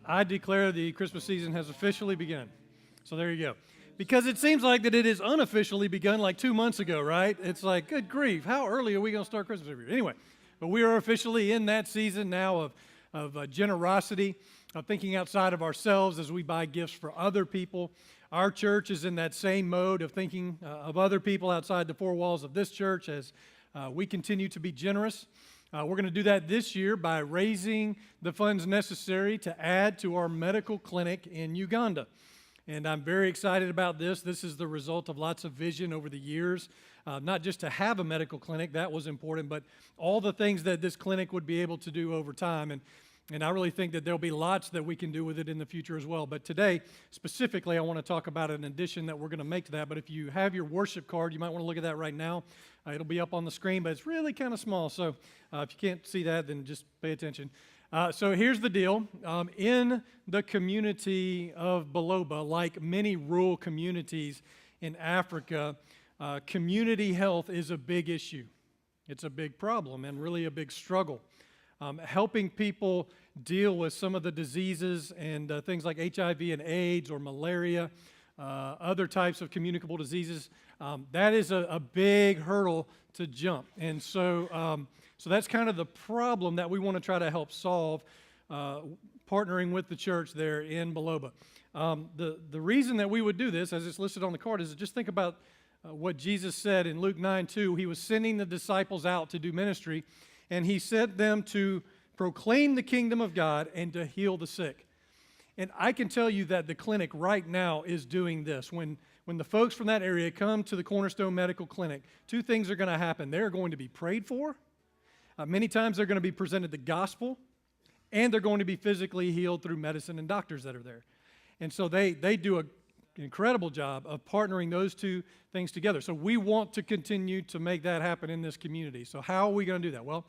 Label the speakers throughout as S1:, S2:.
S1: I declare the Christmas season has officially begun. So there you go. Because it seems like that it is unofficially begun like 2 months ago, right? It's like, good grief, how early are we going to start Christmas every year? Anyway, but we are officially in that season now of generosity, of thinking outside of ourselves as we buy gifts for other people. Our church is in that same mode of thinking of other people outside the four walls of this church as we continue to be generous. We're going to do that this year by raising the funds necessary to add to our medical clinic in Uganda. And I'm very excited about this. This is the result of lots of vision over the years, not just to have a medical clinic, that was important, but all the things that this clinic would be able to do over time. And I really think that there'll be lots that we can do with it in the future as well. But today, specifically, I want to talk about an addition that we're going to make to that. But if you have your worship card, you might want to look at that right now. It'll be up on the screen, but it's really kind of small. So if you can't see that, then just pay attention. So here's the deal. In the community of Buloba, like many rural communities in Africa, community health is a big issue. It's a big problem and really a big struggle. Helping people deal with some of the diseases and things like HIV and AIDS or malaria, other types of communicable diseases, that is a big hurdle to jump. And so that's kind of the problem that we want to try to help solve, partnering with the church there in Buloba. The reason that we would do this, as it's listed on the card, is just think about what Jesus said in Luke 9:2. He was sending the disciples out to do ministry, and he sent them to proclaim the kingdom of God and to heal the sick. And I can tell you that the clinic right now is doing this. When the folks from that area come to the Cornerstone Medical Clinic, two things are going to happen. They're going to be prayed for. Many times they're going to be presented the gospel, and they're going to be physically healed through medicine and doctors that are there. And so they do an incredible job of partnering those two things together. So we want to continue to make that happen in this community. So how are we going to do that? Well,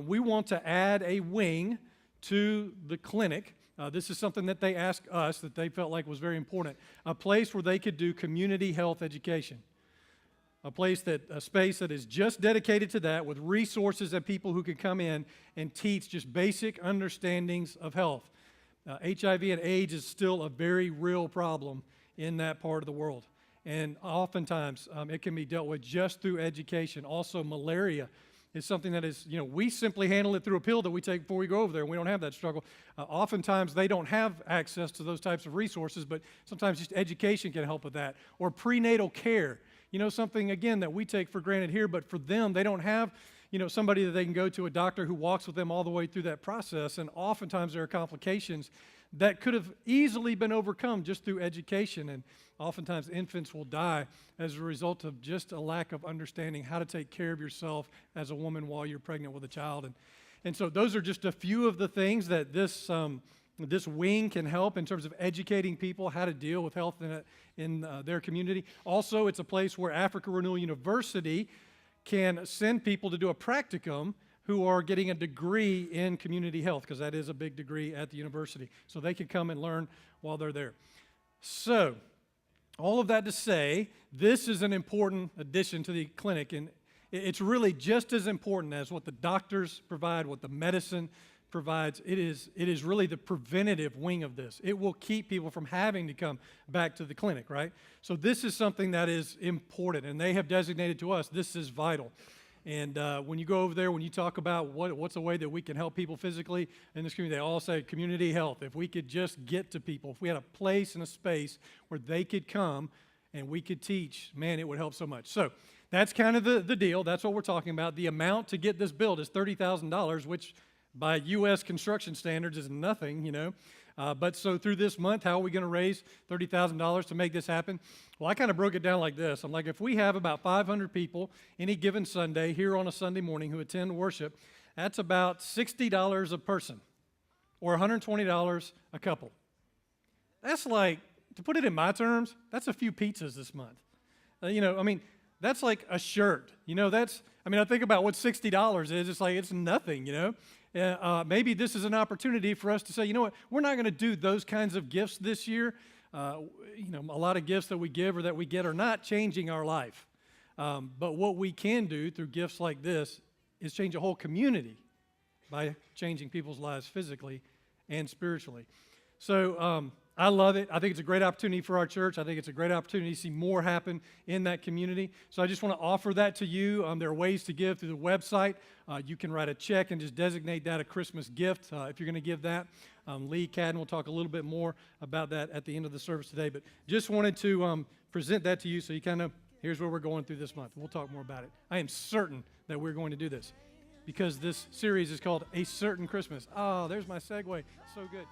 S1: we want to add a wing to the clinic. This is something that they asked us that they felt like was very important. A place where they could do community health education. A space that is just dedicated to that with resources and people who can come in and teach just basic understandings of health. HIV and AIDS is still a very real problem in that part of the world. And oftentimes it can be dealt with just through education. Also, malaria is something that is, we simply handle it through a pill that we take before we go over there, and we don't have that struggle. Oftentimes they don't have access to those types of resources, but sometimes just education can help with that. Or prenatal care. Something, again, that we take for granted here, but for them, they don't have, somebody that they can go to, a doctor who walks with them all the way through that process, and oftentimes there are complications that could have easily been overcome just through education, and oftentimes infants will die as a result of just a lack of understanding how to take care of yourself as a woman while you're pregnant with a child. And so those are just a few of the things that this wing can help in terms of educating people how to deal with health in their community. Also, it's a place where Africa Renewal University can send people to do a practicum who are getting a degree in community health, because that is a big degree at the university. So they can come and learn while they're there. So, all of that to say, this is an important addition to the clinic, and it's really just as important as what the doctors provide, what the medicine provides. It is really the preventative wing of this. It will keep people from having to come back to the clinic, right? So this is something that is important, and they have designated to us this is vital. And when you go over there, when you talk about what's a way that we can help people physically in this community, they all say community health. If we could just get to people, if we had a place and a space where they could come and we could teach, man, it would help so much. So that's kind of the deal. That's what we're talking about. The amount to get this built is $30,000, which by U.S. construction standards is nothing, But so through this month, how are we going to raise $30,000 to make this happen? Well, I kind of broke it down like this. I'm like, if we have about 500 people any given Sunday here on a Sunday morning who attend worship, that's about $60 a person or $120 a couple. That's like, to put it in my terms, that's a few pizzas this month. That's like a shirt. I think about what $60 is. It's like, it's nothing, Maybe this is an opportunity for us to say, we're not going to do those kinds of gifts this year. A lot of gifts that we give or that we get are not changing our life. But what we can do through gifts like this is change a whole community by changing people's lives physically and spiritually. So I love it. I think it's a great opportunity for our church. I think it's a great opportunity to see more happen in that community. So I just want to offer that to you. There are ways to give through the website. You can write a check and just designate that a Christmas gift if you're going to give that. Lee Cadden will talk a little bit more about that at the end of the service today. But just wanted to present that to you so you kind of, here's where we're going through this month. We'll talk more about it. I am certain that we're going to do this because this series is called A Certain Christmas. Oh, there's my segue. So good.